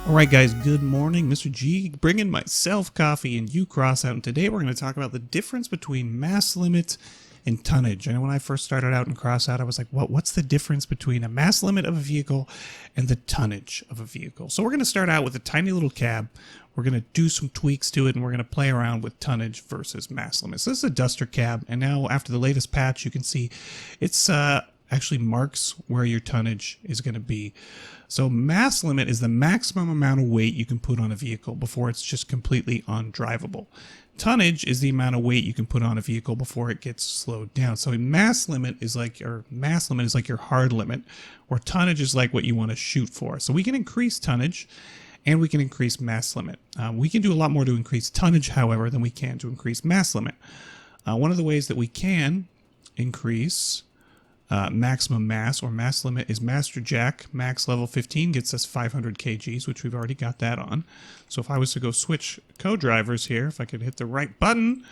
Alright guys, good morning. Mr. G bringing myself coffee and you Crossout, and today we're going to talk about the difference between mass limit and tonnage. I know when I first started out in Crossout, I was like, what's the difference between a mass limit of a vehicle and the tonnage of a vehicle? So we're going to start out with a tiny little cab. We're going to do some tweaks to it, and we're going to play around with tonnage versus mass limit. So this is a duster cab, and now after the latest patch, you can see it's actually marks where your tonnage is going to be. So mass limit is the maximum amount of weight you can put on a vehicle before it's just completely undrivable. Tonnage is the amount of weight you can put on a vehicle before it gets slowed down. So mass limit is like your hard limit, or tonnage is like what you want to shoot for. So we can increase tonnage and we can increase mass limit. We can do a lot more to increase tonnage, however, than we can to increase mass limit. One of the ways that we can increase maximum mass or mass limit is Master Jack. Max level 15 gets us 500 kgs, which we've already got that on. So if I was to go switch co-drivers here, if I could hit the right button,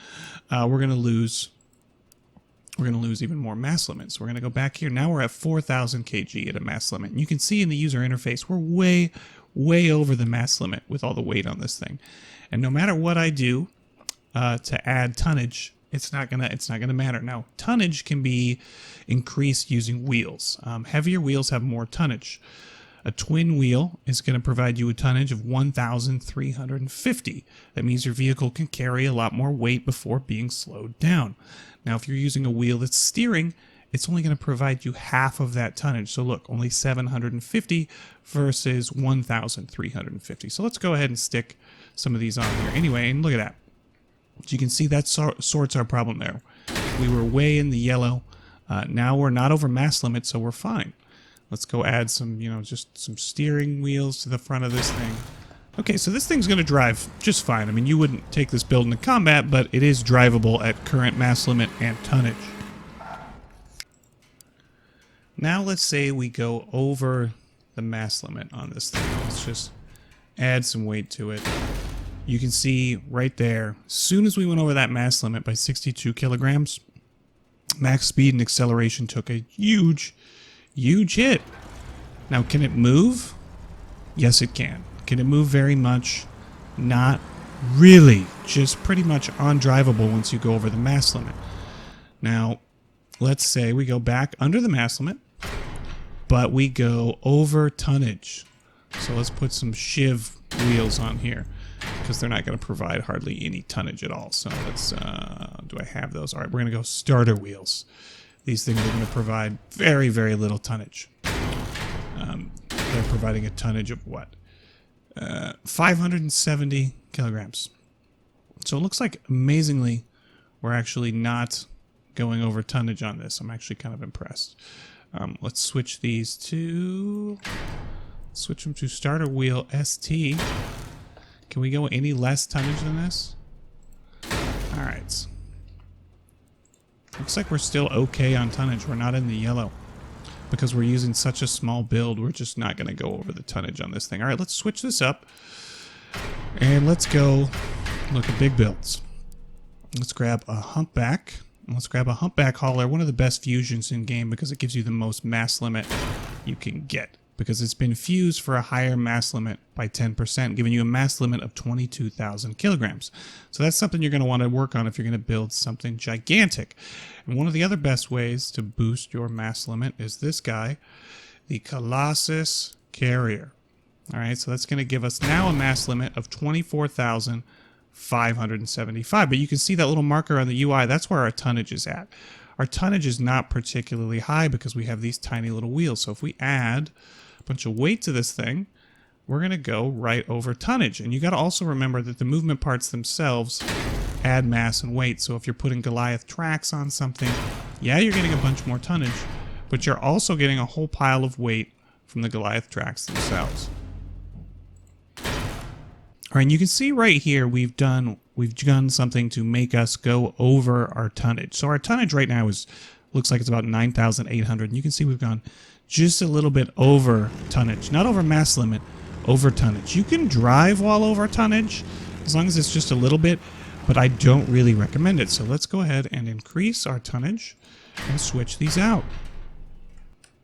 we're going to lose even more mass limits. We're going to go back here. Now we're at 4,000 kg at a mass limit. And you can see in the user interface, we're way over the mass limit with all the weight on this thing. And no matter what I do to add tonnage, it's not gonna matter. Now, tonnage can be increased using wheels. Heavier wheels have more tonnage. A twin wheel is going to provide you a tonnage of 1,350. That means your vehicle can carry a lot more weight before being slowed down. Now, if you're using a wheel that's steering, it's only going to provide you half of that tonnage. So look, only 750 versus 1,350. So let's go ahead and stick some of these on here anyway, and look at that. So you can see that sorts our problem there. We were way in the yellow. Now we're not over mass limit, so we're fine. Let's go add some, just some steering wheels to the front of this thing. Okay, so this thing's going to drive just fine. I mean, you wouldn't take this build into combat, but it is drivable at current mass limit and tonnage. Now let's say we go over the mass limit on this thing. Let's just add some weight to it. You can see right there, as soon as we went over that mass limit by 62 kilograms, max speed and acceleration took a huge hit. Now, can it move? Yes, it can. Can it move very much? Not really. Just pretty much undrivable once you go over the mass limit. Now, let's say we go back under the mass limit, but we go over tonnage. So let's put some shiv wheels on here, because they're not going to provide hardly any tonnage at all. So let's, do I have those? All right, we're going to go starter wheels. These things are going to provide very little tonnage. They're providing a tonnage of what? 570 kilograms. So it looks like, amazingly, we're actually not going over tonnage on this. I'm actually kind of impressed. Let's switch these to... Switch them to starter wheel ST. Can we go any less tonnage than this? Alright. Looks like we're still okay on tonnage. We're not in the yellow. Because we're using such a small build, we're just not going to go over the tonnage on this thing. Alright, let's switch this up. And let's go look at big builds. Let's grab a Humpback. Let's grab a Humpback Hauler, one of the best fusions in game because it gives you the most mass limit you can get. Because it's been fused for a higher mass limit by 10%, giving you a mass limit of 22,000 kilograms. So that's something you're going to want to work on if you're going to build something gigantic. And one of the other best ways to boost your mass limit is this guy, the Colossus Carrier. Alright, so that's going to give us now a mass limit of 24,575. But you can see that little marker on the UI, that's where our tonnage is at. Our tonnage is not particularly high because we have these tiny little wheels. So if we add a bunch of weight to this thing, we're going to go right over tonnage. And you got to also remember that the movement parts themselves add mass and weight. So if you're putting Goliath tracks on something, yeah, you're getting a bunch more tonnage, but you're also getting a whole pile of weight from the Goliath tracks themselves. All right, and you can see right here we've done something to make us go over our tonnage. So our tonnage right now looks like it's about 9,800. And you can see we've gone just a little bit over tonnage. Not over mass limit, over tonnage. You can drive while over tonnage, as long as it's just a little bit, but I don't really recommend it. So let's go ahead and increase our tonnage and switch these out.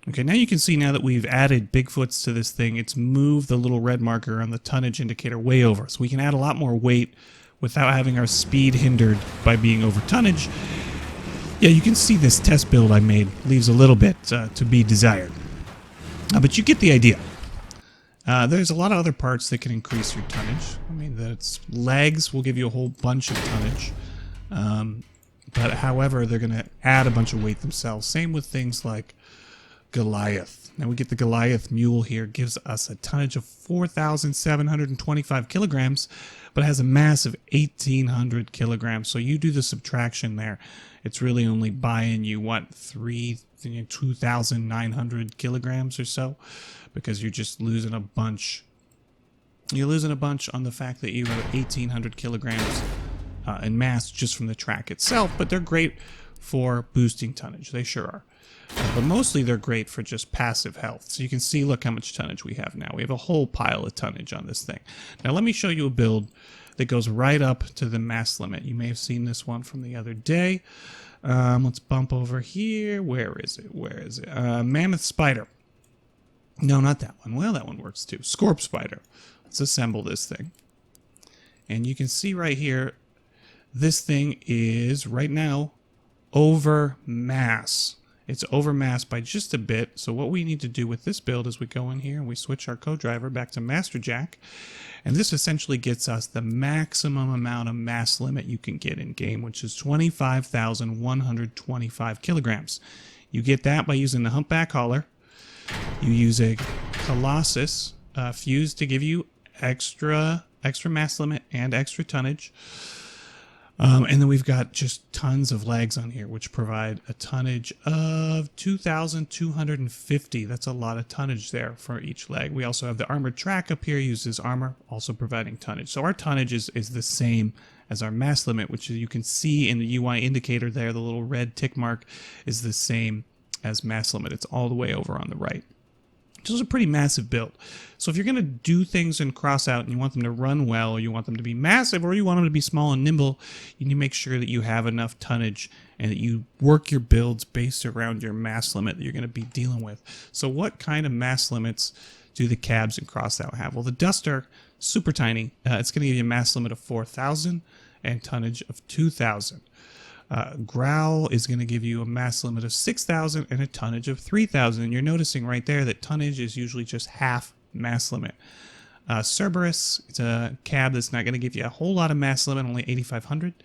Okay, now you can see now that we've added Bigfoots to this thing, it's moved the little red marker on the tonnage indicator way over. So we can add a lot more weight without having our speed hindered by being over tonnage. Yeah, you can see this test build I made leaves a little bit to be desired. But you get the idea. There's a lot of other parts that can increase your tonnage. I mean, that's legs will give you a whole bunch of tonnage. But however, they're going to add a bunch of weight themselves. Same with things like Goliath. Now we get the Goliath mule here, gives us a tonnage of 4,725 kilograms, but has a mass of 1,800 kilograms. So you do the subtraction there. It's really only buying you, what, 2,900 kilograms or so, because you're just losing a bunch. You're losing a bunch on the fact that you have 1,800 kilograms in mass just from the track itself, but they're great for boosting tonnage. They sure are. But mostly they're great for just passive health. So you can see, look how much tonnage we have now. We have a whole pile of tonnage on this thing. Now let me show you a build that goes right up to the mass limit. You may have seen this one from the other day. Let's bump over here. Where is it? Where is it? Mammoth Spider. No, not that one. Well, that one works too. Scorp Spider. Let's assemble this thing. And you can see right here, this thing is right now over mass. It's over mass by just a bit. So what we need to do with this build is we go in here and we switch our co-driver back to Master Jack. And this essentially gets us the maximum amount of mass limit you can get in game, which is 25,125 kilograms. You get that by using the Humpback Hauler. You use a Colossus fuse to give you extra mass limit and extra tonnage. And then we've got just tons of legs on here, which provide a tonnage of 2,250. That's a lot of tonnage there for each leg. We also have the armored track up here, uses armor, also providing tonnage. So our tonnage is the same as our mass limit, which you can see in the UI indicator there. The little red tick mark is the same as mass limit. It's all the way over on the right. So it's a pretty massive build. So if you're going to do things in Crossout and you want them to run well, or you want them to be massive, or you want them to be small and nimble, you need to make sure that you have enough tonnage and that you work your builds based around your mass limit that you're going to be dealing with. So what kind of mass limits do the cabs in Crossout have? Well, the Duster, super tiny. It's going to give you a mass limit of 4,000 and tonnage of 2,000. Growl is going to give you a mass limit of 6,000 and a tonnage of 3,000. And you're noticing right there that tonnage is usually just half mass limit. Cerberus, it's a cab that's not going to give you a whole lot of mass limit, only 8,500.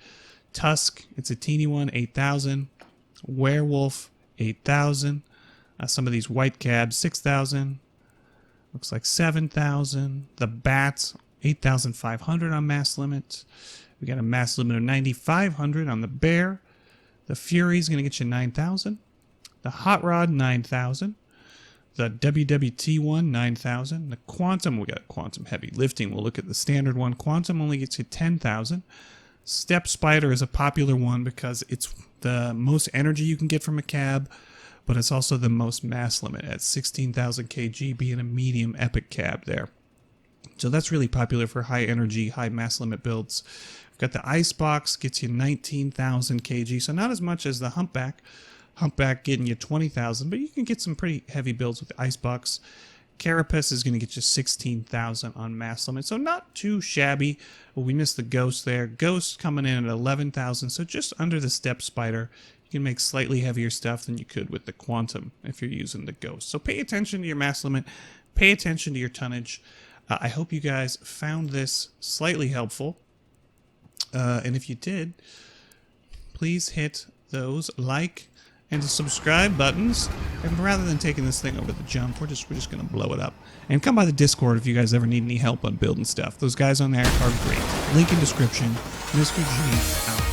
Tusk, it's a teeny one, 8,000. Werewolf, 8,000. Some of these white cabs, 6,000. Looks like 7,000. The Bats, 8,500 on mass limit. We got a mass limit of 9,500 on the Bear. The Fury is going to get you 9,000. The Hot Rod, 9,000. The WWT one, 9,000. The Quantum, we got Quantum Heavy Lifting. We'll look at the standard one. Quantum only gets you 10,000. Step Spider is a popular one because it's the most energy you can get from a cab, but it's also the most mass limit at 16,000 kg, being a medium epic cab there. So that's really popular for high energy, high mass limit builds. We've got the Icebox, gets you 19,000 kg, so not as much as the Humpback. Humpback getting you 20,000, but you can get some pretty heavy builds with the Icebox. Carapace is going to get you 16,000 on mass limit, so not too shabby. Well, we missed the Ghost there. Ghost coming in at 11,000, so just under the Step Spider. You can make slightly heavier stuff than you could with the Quantum if you're using the Ghost. So pay attention to your mass limit. Pay attention to your tonnage. I hope you guys found this slightly helpful. And if you did, please hit those like and subscribe buttons. And rather than taking this thing over the jump, we're just going to blow it up. And come by the Discord if you guys ever need any help on building stuff. Those guys on there are great. Link in description. Mr. G out.